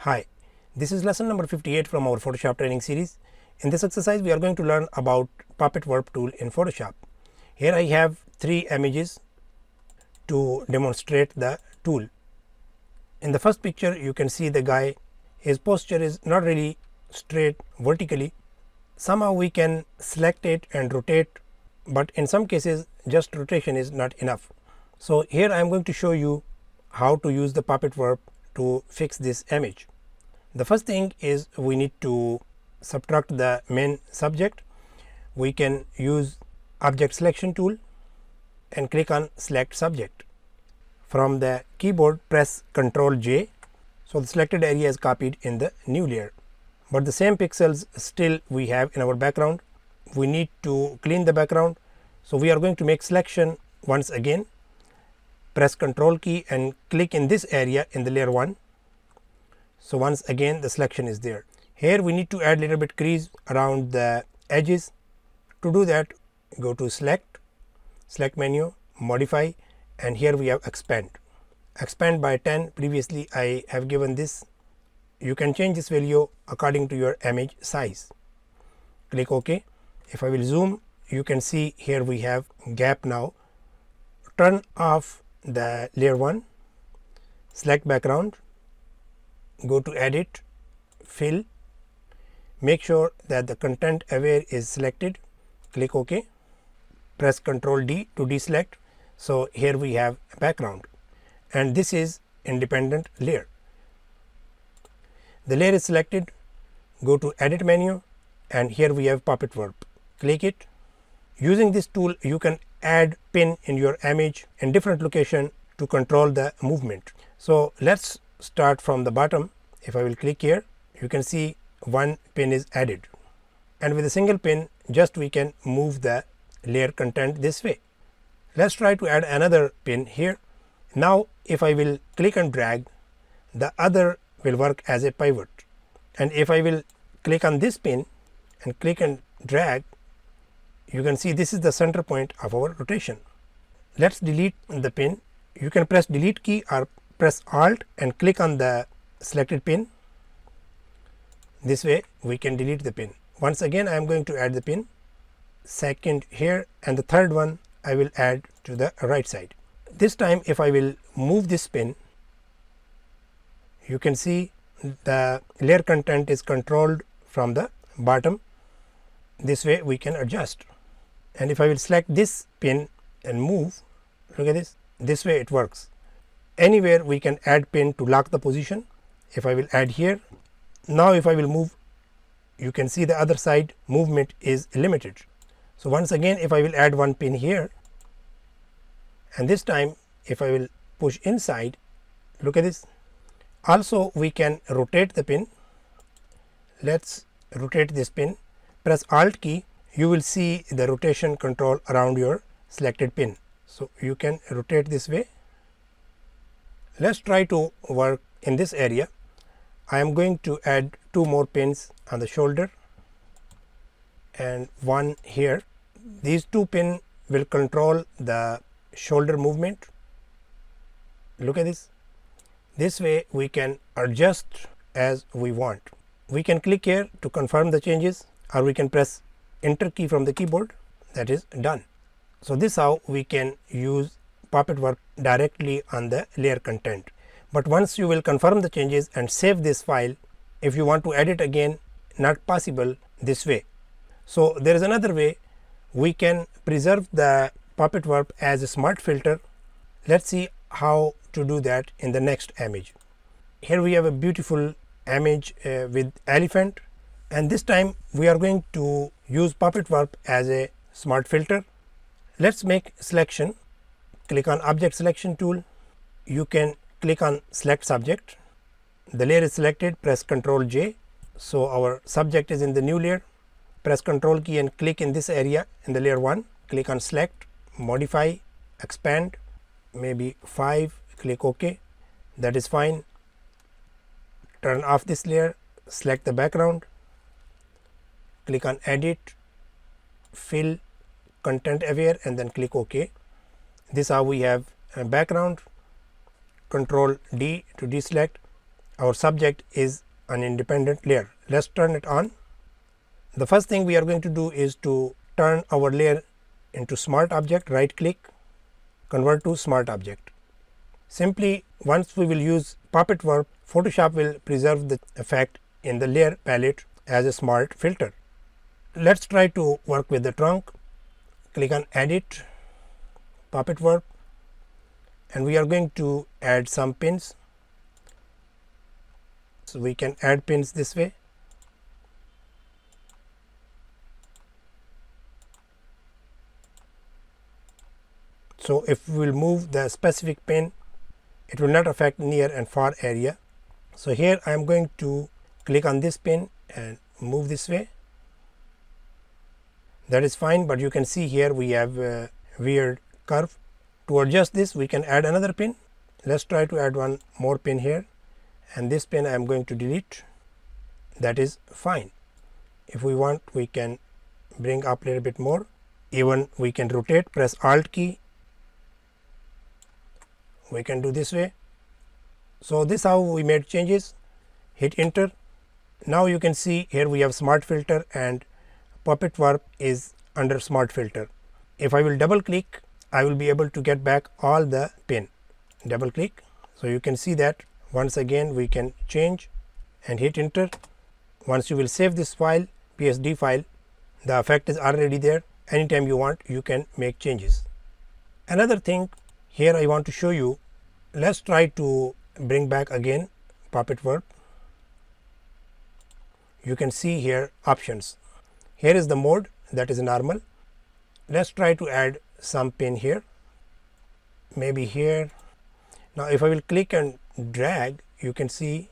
Hi, this is lesson number 58 from our Photoshop training series. In this exercise, we are going to learn about puppet warp tool in Photoshop. Here I have three images to demonstrate the tool. In the first picture, you can see the guy, his posture is not really straight vertically. Somehow we can select it and rotate, but in some cases just rotation is not enough. So here I am going to show you how to use the puppet warp to fix this image. The first thing is we need to subtract the main subject. We can use object selection tool and click on select subject. From the keyboard press Ctrl J. So the selected area is copied in the new layer, but the same pixels still we have in our background. We need to clean the background, so we are going to make selection once again. Press Ctrl key and click in this area in the layer 1. So once again the selection is there. Here we need to add little bit crease around the edges. To do that, go to select menu, modify, and here we have expand by 10. Previously I have given this. You can change this value according to your image size. Click OK. If I will zoom, you can see here we have gap now. Turn off the layer 1, select background, go to edit, fill, make sure that the content aware is selected, click OK, press Ctrl D to deselect. So here we have a background and this is independent layer. The layer is selected, go to edit menu and here we have puppet warp. Click it. Using this tool you can add pin in your image in different location to control the movement. So let's start from the bottom. If I will click here, you can see one pin is added, and with a single pin just we can move the layer content this way. Let's try to add another pin here. Now if I will click and drag, the other will work as a pivot, and if I will click on this pin and click and drag, you can see this is the center point of our rotation. Let's delete the pin. You can press delete key or press alt and click on the selected pin. This way we can delete the pin. Once again I am going to add the pin, second here, and the third one I will add to the right side. This time if I will move this pin, you can see the layer content is controlled from the bottom. This way we can adjust, and if I will select this pin and move, look at this way it works. Anywhere we can add pin to lock the position. If I will add here, now if I will move, you can see the other side movement is limited. So once again if I will add one pin here, and this time if I will push inside, look at this. Also we can rotate the pin. Let's rotate this pin. Press alt key, you will see the rotation control around your selected pin. So you can rotate this way. Let's try to work in this area. I am going to add two more pins on the shoulder and one here. These two pins will control the shoulder movement. Look at this. This way we can adjust as we want. We can click here to confirm the changes, or we can press enter key from the keyboard. That is done. So this is how we can use puppet warp directly on the layer content. But once you will confirm the changes and save this file, if you want to edit again, not possible this way. So there is another way. We can preserve the puppet warp as a smart filter. Let's see how to do that in the next image. Here we have a beautiful image with elephant, and this time we are going to use puppet warp as a smart filter. Let's make selection. Click on object selection tool. You can click on select subject. The layer is selected, press Ctrl J. So our subject is in the new layer. Press Ctrl key and click in this area in the layer 1. Click on select, modify, expand, maybe 5, click OK. That is fine. Turn off this layer, select the background, click on edit, fill, content aware, and then click OK. This is how we have a background. Ctrl D to deselect, our subject is an independent layer. Let's turn it on. The first thing we are going to do is to turn our layer into smart object. Right click, convert to smart object. Simply once we will use Puppet verb, Photoshop will preserve the effect in the layer palette as a smart filter. Let's try to work with the trunk. Click on edit, Puppet verb, and we are going to add some pins. So we can add pins this way. So if we will move the specific pin, it will not affect near and far area. So here I am going to click on this pin and move this way. That is fine, but you can see here we have a weird curve. To adjust this, we can add another pin. Let's try to add one more pin here, and this pin I am going to delete. That is fine. If we want, we can bring up a little bit more. Even we can rotate, press Alt key. We can do this way. So this is how we made changes. Hit enter. Now you can see here we have smart filter and Puppet verb is under smart filter. If I will double click, I will be able to get back all the pin. Double click. So you can see that once again we can change and hit enter. Once you will save this file, PSD file, the effect is already there. Anytime you want, you can make changes. Another thing here I want to show you. Let's try to bring back again Puppet verb. You can see here options. Here is the mode, that is normal. Let's try to add some pin here, maybe here. Now if I will click and drag, you can see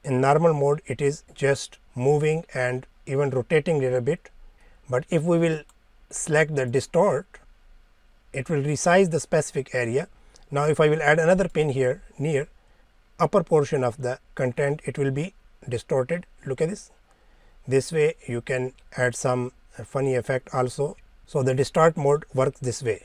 in normal mode it is just moving and even rotating a little bit. But if we will select the distort, it will resize the specific area. Now if I will add another pin here near upper portion of the content, it will be distorted. Look at this. This way you can add some funny effect also. So the distort mode works this way.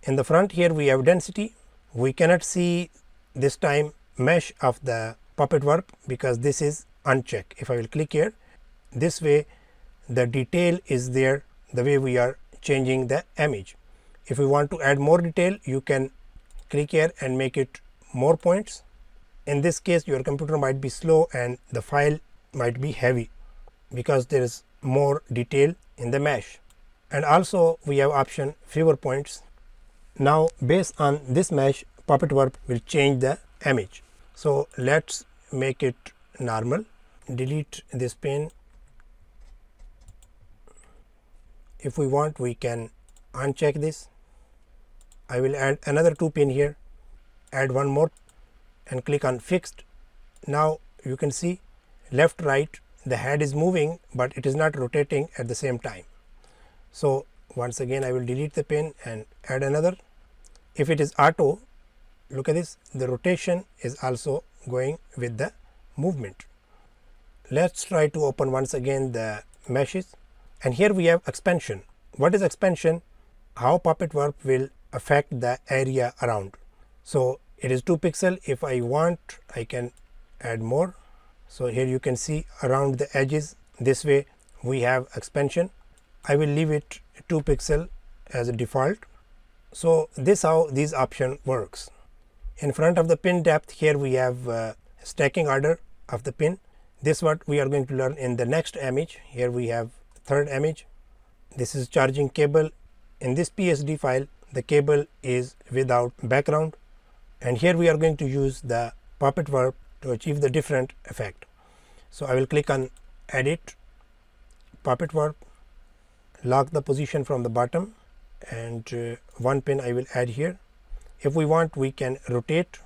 In the front here we have density. We cannot see this time mesh of the Puppet verb because this is unchecked. If I will click here, this way the detail is there the way we are changing the image. If we want to add more detail, you can click here and make it more points. In this case your computer might be slow and the file might be heavy because there is more detail in the mesh. And also we have option fewer points. Now based on this mesh, Puppet verb will change the image. So let's make it normal. Delete this pin. If we want, we can uncheck this. I will add another 2 pin here, add one more and click on fixed. Now you can see left right the head is moving, but it is not rotating at the same time. So once again I will delete the pin and add another. If it is auto, look at this, the rotation is also going with the movement. Let's try to open once again the meshes, and here we have expansion. What is expansion? How Puppet verb will affect the area around. So it is 2 pixel. If I want, I can add more. So here you can see around the edges, this way we have expansion. I will leave it 2 pixel as a default. So this how this option works. In front of the pin depth, here we have stacking order of the pin. This what we are going to learn in the next image. Here we have third image. This is charging cable. In this PSD file, the cable is without background, and here we are going to use the Puppet verb to achieve the different effect. So I will click on edit, Puppet verb, lock the position from the bottom, and one pin I will add here. If we want, we can rotate.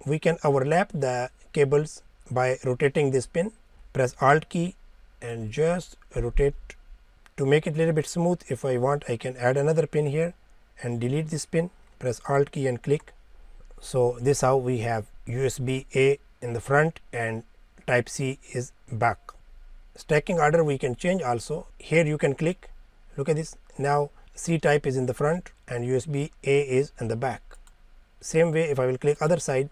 We can overlap the cables by rotating this pin. Press Alt key and just rotate to make it a little bit smooth. If I want, I can add another pin here and delete this pin. Press Alt key and click. So this how we have USB A in the front and Type C is back. Stacking order we can change also. Here you can click. Look at this. Now C type is in the front and USB A is in the back. Same way, if I will click other side,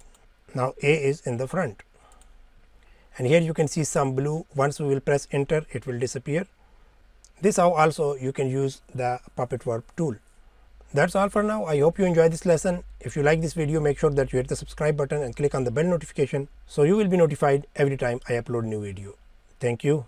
Now A is in the front, and here you can see some blue. Once we will press enter, it will disappear. This how also you can use the Puppet Verb tool. That's all for now. I hope you enjoyed this lesson. If you like this video, make sure that you hit the subscribe button and click on the bell notification so you will be notified every time I upload new video. Thank you.